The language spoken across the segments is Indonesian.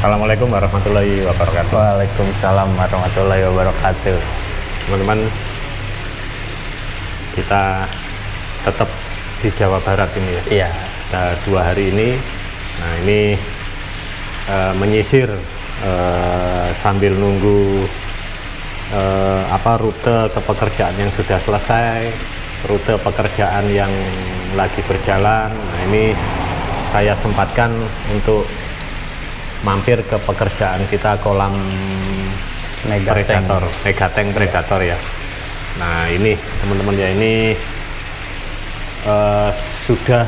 Assalamualaikum warahmatullahi wabarakatuh. Waalaikumsalam warahmatullahi wabarakatuh. Teman-teman, kita tetap di Jawa Barat ini ya. Iya. Nah, 2 hari ini, nah ini menyisir sambil nunggu rute ke pekerjaan yang sudah selesai, rute pekerjaan yang lagi berjalan. Nah ini saya sempatkan untuk mampir ke pekerjaan kita kolam megatank predator ya. Nah ini teman-teman ya, ini sudah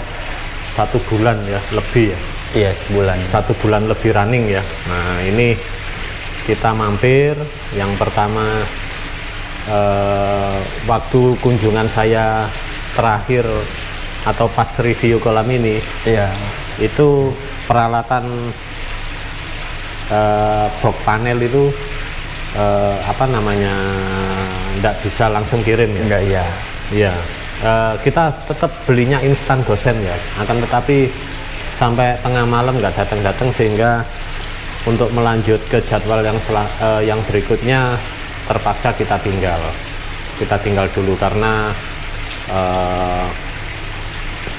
1 bulan ya lebih ya. Iya, sebulan. 1 bulan lebih running ya. Nah ini kita mampir. Yang pertama waktu kunjungan saya terakhir atau pas review kolam ini, iya, itu peralatan box panel itu nggak bisa langsung kirim ya. Enggak, iya. Iya, kita tetap belinya instan gosen ya. Akan tetapi sampai tengah malam nggak datang-datang, sehingga untuk melanjut ke jadwal yang berikutnya terpaksa kita tinggal dulu karena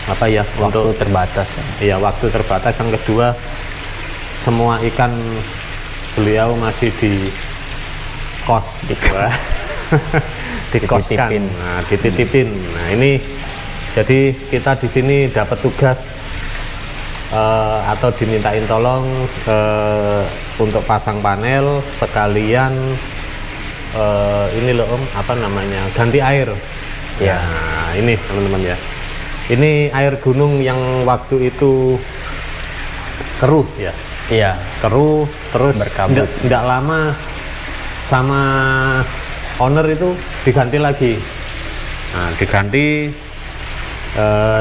Waktu terbatas. Iya, waktu terbatas. Yang kedua, semua ikan beliau masih di kos, dikoskan, dititipin. Nah ini jadi kita di sini dapat tugas atau dimintain tolong untuk pasang panel sekalian ini loh Om, ganti air. Ya. Nah ini teman-teman ya, ini air gunung yang waktu itu keruh ya. Iya, keruh terus berkabut. Nggak lama sama owner itu diganti lagi. Nah diganti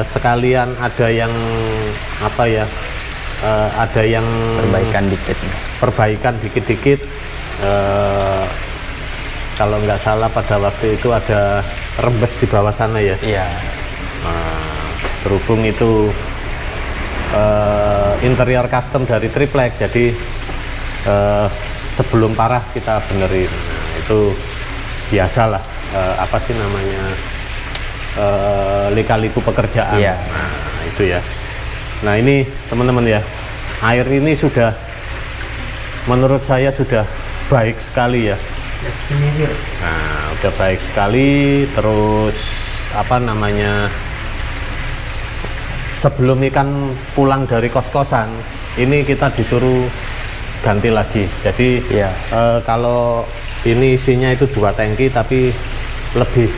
sekalian ada yang ada yang perbaikan dikit-dikit. Kalau nggak salah pada waktu itu ada rembes di bawah sana ya. Iya. Berhubung itu interior custom dari triplek, jadi sebelum parah kita benerin. Nah, itu biasalah lika-liku pekerjaan. Iya. Nah itu ya. Nah ini teman-teman ya, air ini sudah menurut saya sudah baik sekali ya. Nah udah baik sekali. Terus sebelum ikan pulang dari kos-kosan ini kita disuruh ganti lagi. Jadi ya, kalau ini isinya itu 2 tangki tapi lebih.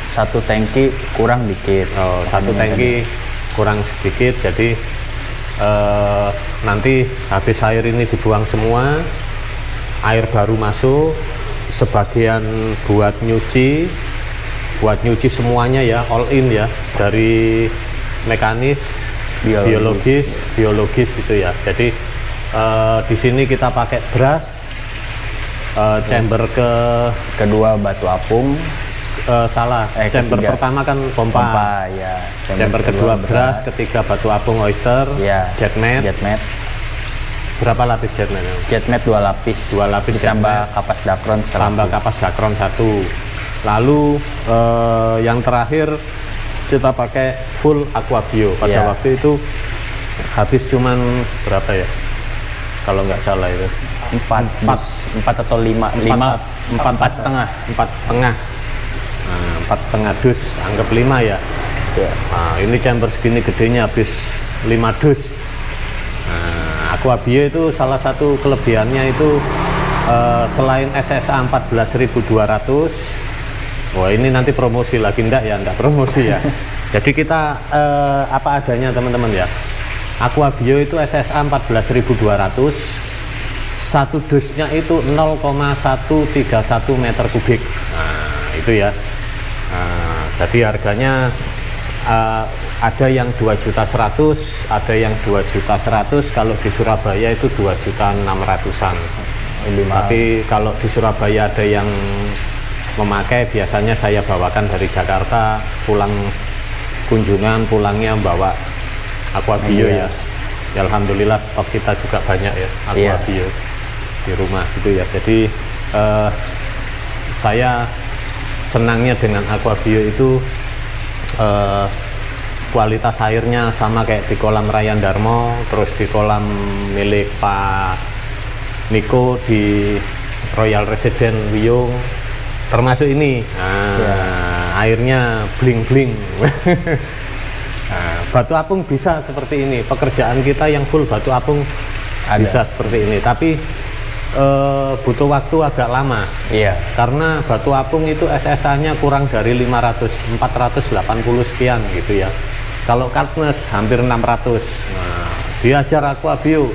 1 tangki kurang dikit. 1 tangki kurang sedikit. Jadi nanti habis air ini dibuang semua, air baru masuk, sebagian buat nyuci semuanya ya, all in ya, dari mekanis, biologis itu ya. Jadi di sini kita pakai brush, chamber kedua batu apung, chamber pertama kan pompa ya. Chamber kedua brush, ketiga batu apung oyster, ya. jet mat. Berapa lapis jet mat? Jet mat 2 lapis. 2 lapis ditambah kapas dakron 1. Tambah kapas dakron 1. Lalu yang terakhir kita pakai full aquabio. Pada waktu itu habis cuman berapa ya? Kalau nggak salah itu 4 atau 5 4,5. 4,5. Nah, 4,5 dus, anggap 5 ya. Nah, ini chamber segini gedenya habis 5 dus. Nah, aquabio itu salah satu kelebihannya itu selain SSA 14.200. Wah ini nanti promosi lagi, enggak promosi ya. Jadi kita apa adanya teman-teman ya. Aquabio itu SSA 14.200, 1 dusnya itu 0,131 meter kubik. Nah itu ya. Nah, jadi harganya ada yang 2.100.000, ada yang 2.100.000. Kalau di Surabaya itu 2.600.000-an. Tapi kalau di Surabaya ada yang memakai, biasanya saya bawakan dari Jakarta, pulang kunjungan pulangnya bawa aquabio ya. Ya, alhamdulillah stok kita juga banyak ya Aqua Iya. Bio di rumah gitu ya. Jadi saya senangnya dengan Aqua Bio itu kualitas airnya sama kayak di kolam Rayan Darmo, terus di kolam milik Pak Niko di Royal Resident Wiyung, termasuk ini. Airnya bling-bling. Batu apung bisa seperti ini. Pekerjaan kita yang full batu apung bisa seperti ini. Tapi butuh waktu agak lama. Iya. Karena batu apung itu SSA-nya kurang dari 500, 480 sekian gitu ya. Kalau Katnes hampir 600. Nah, diajar Aqua Bio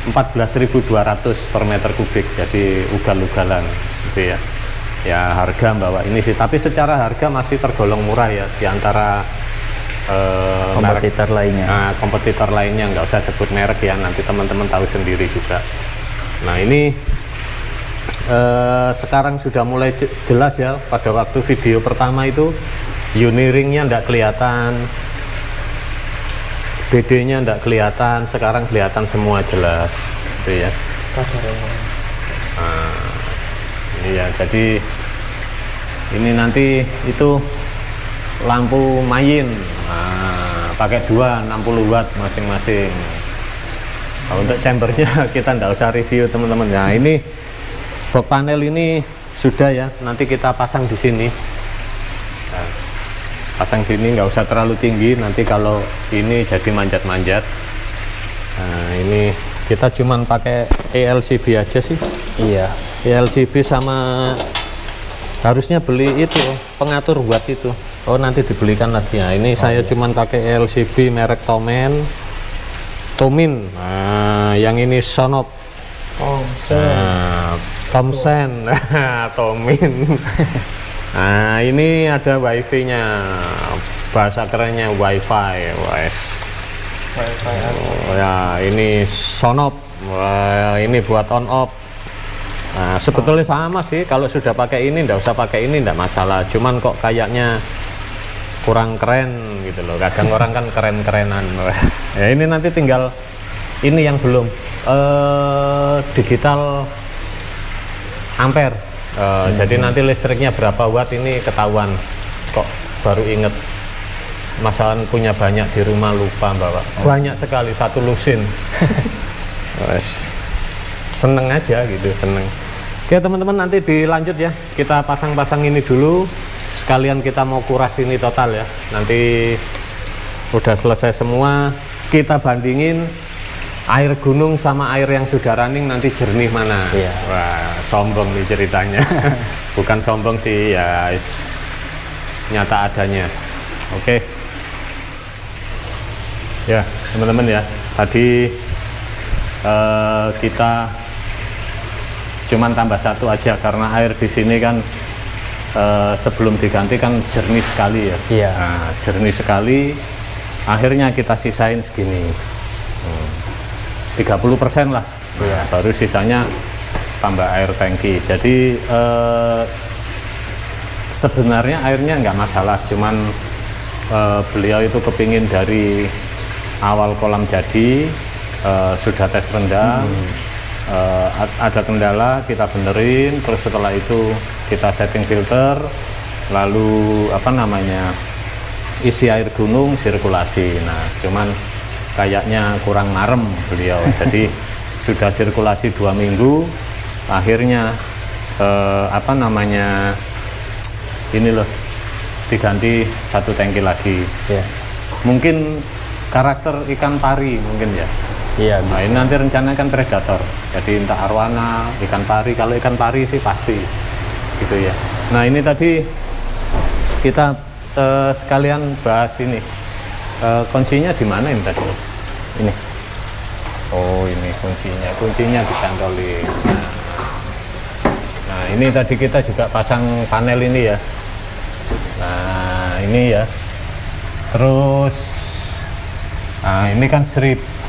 14.200 per meter kubik, jadi ugal-ugalan gitu ya. Ya harga bawa ini sih, tapi secara harga masih tergolong murah ya di antara Kompetitor lainnya. Nah, kompetitor lainnya nggak usah sebut merek ya, nanti teman-teman tahu sendiri juga. Nah ini sekarang sudah mulai jelas ya. Pada waktu video pertama itu uniringnya nggak kelihatan, BD-nya nggak kelihatan, sekarang kelihatan semua jelas gitu ya. Nah, ini ya, jadi ini nanti itu lampu main, pakai 60 watt masing-masing. Nah, untuk chambernya kita nggak usah review teman-teman. Nah ini box panel ini sudah ya, nanti kita pasang di sini. Nah, pasang sini nggak usah terlalu tinggi, nanti kalau ini jadi manjat-manjat. Nah ini kita cuman pakai ELCB aja sih. Iya. ELCB sama harusnya beli itu pengatur watt itu. Oh nanti dibelikan lagi ya. Ini saya cuman pakai LCB merek Tomin. Nah, yang ini Sonop. Thomson. Tomin. Nah, ini ada WiFi-nya. Bahasa kerennya WiFi, wes. Oh, ya, ini Sonop. Wah, ini buat on off. Nah, sebetulnya sama sih. Kalau sudah pakai ini, nggak usah pakai ini, nggak masalah. Cuman kok kayaknya kurang keren gitu loh. Kadang orang kan keren-kerenan. Ya ini nanti tinggal ini yang belum digital ampere. Jadi nanti listriknya berapa watt ini ketahuan. Kok baru inget, masalah punya banyak di rumah lupa bawa. Banyak sekali, satu lusin. Seneng aja gitu, seneng. Oke teman-teman, nanti dilanjut ya. Kita pasang-pasang ini dulu. Sekalian kita mau kuras ini total ya. Nanti udah selesai semua, kita bandingin air gunung sama air yang sudah running nanti jernih mana. Iya. Wah, sombong nih ceritanya. Bukan sombong sih ya, nyata adanya. Oke. Ya teman-teman ya, tadi kita cuman tambah satu aja karena air di sini kan sebelum diganti kan jernih sekali ya. Iya. Nah, jernih sekali. Akhirnya kita sisain segini, 30% lah. Iya. Baru sisanya tambah air tangki. Jadi sebenarnya airnya nggak masalah, cuman beliau itu kepingin dari awal kolam jadi sudah tes rendah. Ada kendala kita benerin, terus setelah itu kita setting filter, lalu apa namanya isi air gunung sirkulasi. Nah cuman kayaknya kurang marem beliau, jadi sudah sirkulasi 2 minggu, akhirnya apa namanya ini loh diganti 1 tangki lagi. Iya. Mungkin karakter ikan pari mungkin ya. Iya. Nah ini nanti rencana kan predator, jadi entah arwana, ikan pari. Kalau ikan pari sih pasti gitu ya. Nah ini tadi kita sekalian bahas ini, kuncinya di mana ini tadi? Ini. Oh ini kuncinya dicantolin. Nah ini tadi kita juga pasang panel ini ya. Nah ini ya. Terus nah ini kan 141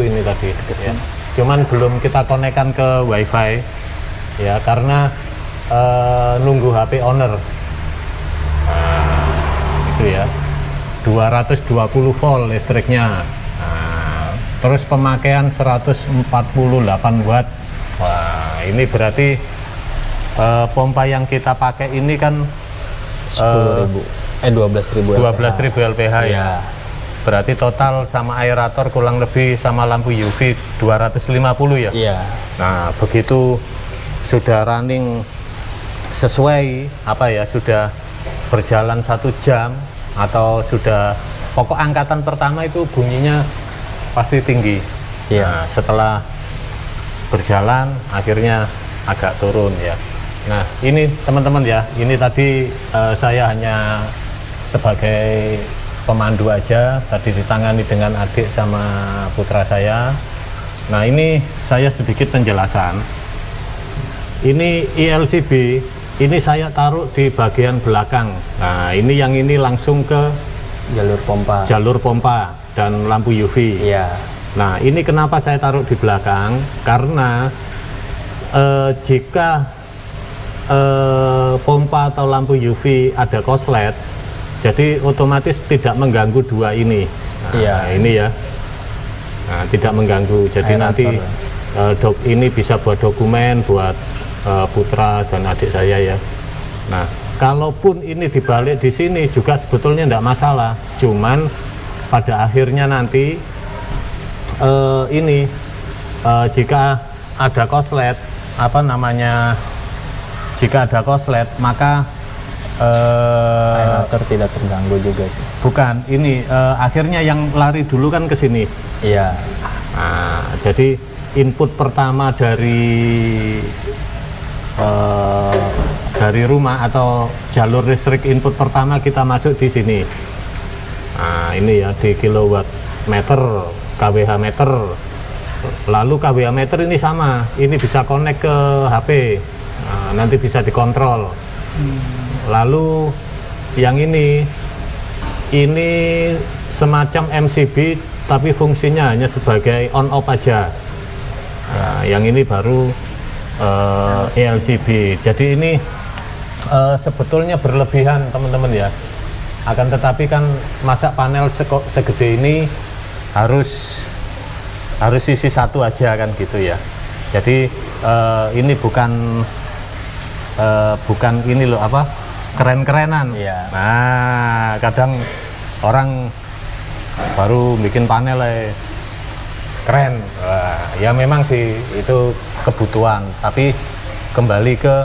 ini tadi ya. Cuman belum kita konekkan ke WiFi ya, karena nunggu HP owner. Nah, itu ya. 220 volt listriknya. Nah, terus pemakaian 148 watt. Wah, ini berarti pompa yang kita pakai ini kan 12.000 LPH ya. Berarti total sama aerator kurang lebih sama lampu UV 250 ya. Iya. Nah, begitu sudah running sesuai sudah berjalan 1 jam atau sudah pokok angkatan pertama itu bunyinya pasti tinggi. Iya. Nah, setelah berjalan akhirnya agak turun ya. Nah, ini teman-teman ya, ini tadi saya hanya sebagai pemandu aja, tadi ditangani dengan adik sama putra saya. Nah, ini saya sedikit penjelasan. Ini ILCB, ini saya taruh di bagian belakang. Nah, ini yang ini langsung ke jalur pompa dan lampu UV. Iya. Nah, ini kenapa saya taruh di belakang? Karena jika pompa atau lampu UV ada konslet, jadi otomatis tidak mengganggu dua ini. Nah, iya. Ini ya. Nah, tidak mengganggu. Jadi nanti ini bisa buat dokumen buat putra dan adik saya ya. Nah, kalaupun ini dibalik di sini juga sebetulnya tidak masalah. Cuman pada akhirnya nanti jika ada konslet jika ada konslet maka aerator tidak terganggu juga sih. Bukan, ini akhirnya yang lari dulu kan ke sini. Iya. Nah, jadi input pertama dari rumah atau jalur listrik input pertama kita masuk di sini. Nah, ini ya di kilowatt meter, kWh meter. Lalu kWh meter ini sama, ini bisa connect ke HP. Nah, nanti bisa dikontrol. Lalu yang ini semacam MCB tapi fungsinya hanya sebagai on off aja. Nah, yang ini baru ELCB. Jadi ini sebetulnya berlebihan teman-teman ya. Akan tetapi kan masa panel segede ini harus sisi satu aja kan gitu ya. Jadi ini bukan ini loh keren-kerenan. Iya. Nah, kadang orang baru bikin panel keren. Wah, ya memang sih itu kebutuhan, tapi kembali ke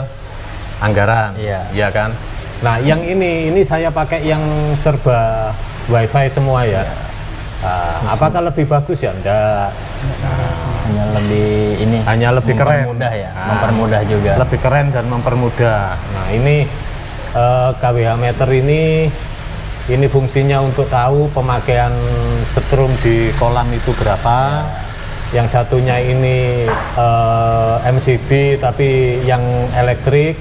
anggaran. Iya. Ya kan. Nah, yang ini saya pakai yang serba WiFi semua ya. Apakah lebih bagus ya? Enggak. Hanya lebih keren, mempermudah ya, mempermudah juga. Lebih keren dan mempermudah. Nah, ini kWh meter ini fungsinya untuk tahu pemakaian setrum di kolam itu berapa. Yang satunya ini MCB tapi yang elektrik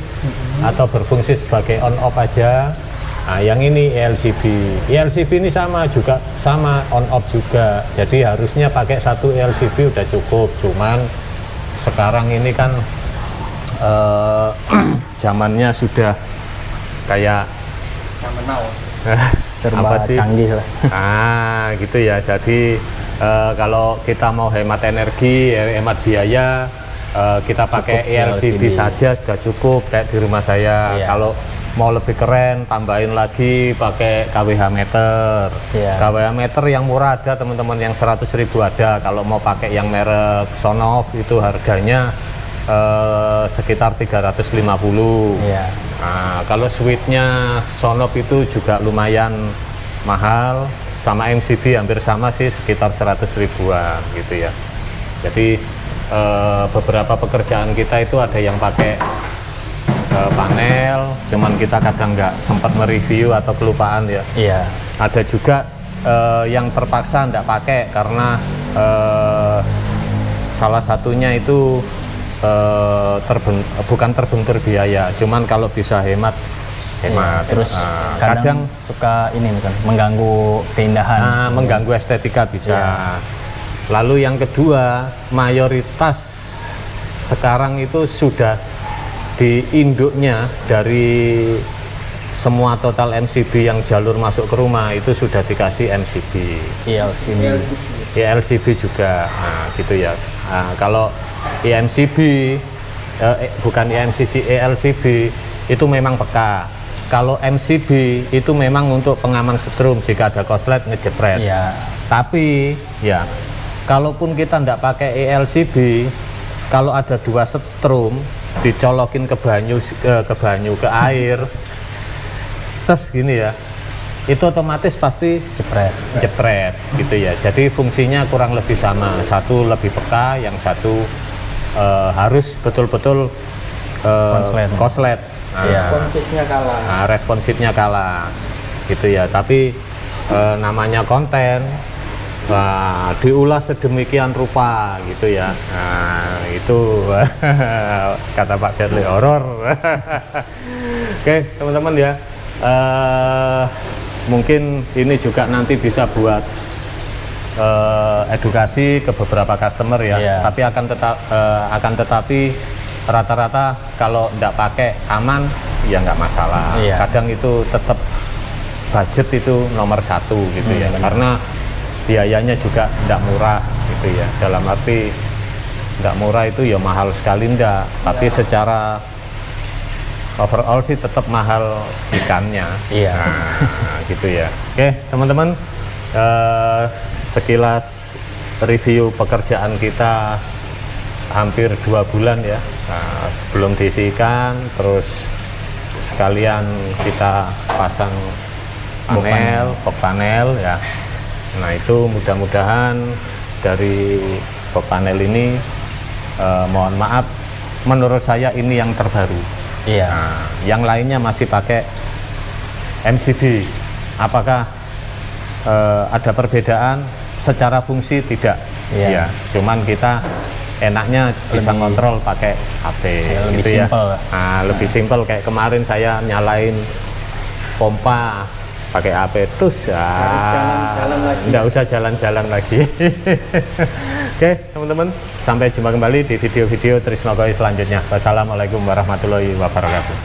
atau berfungsi sebagai on off aja. Nah, yang ini ELCB. ELCB ini sama on off juga. Jadi harusnya pakai satu ELCB udah cukup. Cuman sekarang ini kan zamannya sudah kayak zaman now. Serba canggih lah. Nah, gitu ya. Jadi kalau kita mau hemat energi, hemat biaya, kita pakai ELCB saja sudah cukup kayak di rumah saya. Iya. Kalau mau lebih keren, tambahin lagi pakai kWh meter. Iya. kWh meter yang murah ada teman-teman, yang 100.000 ada. Kalau mau pakai yang merek Sonoff itu harganya sekitar 350. Iya. Nah, kalau switchnya Sonoff itu juga lumayan mahal, sama MCB hampir sama sih, sekitar 100 ribuan gitu ya. Jadi beberapa pekerjaan kita itu ada yang pakai panel, cuman kita kadang nggak sempat mereview atau kelupaan ya. Iya. Ada juga yang terpaksa nggak pakai karena salah satunya itu bukan terbentur biaya, cuman kalau bisa hemat. Terus kadang suka ini misalnya mengganggu keindahan. Mengganggu estetika bisa. Iya. Lalu yang kedua, mayoritas sekarang itu sudah di induknya dari semua total MCB yang jalur masuk ke rumah itu sudah dikasih MCB. LCB juga, nah, gitu ya. Nah, kalau EMCB, bukan EMCC, ELCB itu memang peka. Kalau MCB itu memang untuk pengaman setrum jika ada koslet ngejepret. Tapi ya, kalaupun kita tidak pakai ELCB, kalau ada 2 setrum dicolokin ke banyu, ke air, terus gini ya, itu otomatis pasti jepret gitu ya. Jadi fungsinya kurang lebih sama, satu lebih peka, yang satu harus betul-betul koslet. Responsifnya kalah gitu ya. Tapi namanya konten, diulas sedemikian rupa gitu ya. Nah, itu kata Pak Berli, horor. Oke teman-teman ya, mungkin ini juga nanti bisa buat edukasi ke beberapa customer ya. Tapi akan tetapi rata-rata kalau tidak pakai aman ya nggak masalah. Kadang itu tetap budget itu nomor 1 gitu ya, karena biayanya juga tidak murah gitu ya. Dalam arti tidak murah itu ya mahal sekali enggak, tapi secara overall sih tetap mahal ikannya. Nah, gitu ya. Oke teman-teman, sekilas review pekerjaan kita hampir 2 bulan ya. Nah, sebelum diisi ikan, terus sekalian kita pasang box panel ya. Nah itu mudah-mudahan dari box panel ini, mohon maaf, menurut saya ini yang terbaru. Nah, yang lainnya masih pakai MCB. Apakah ada perbedaan secara fungsi? Tidak. Ya, cuman kita enaknya bisa ngontrol pakai HP gitu ya. Nah, lebih simpel. Kayak kemarin saya nyalain pompa pakai HP terus ya, nggak usah jalan-jalan lagi. Oke teman-teman, sampai jumpa kembali di video-video Trisno Koi selanjutnya. Wassalamualaikum warahmatullahi wabarakatuh.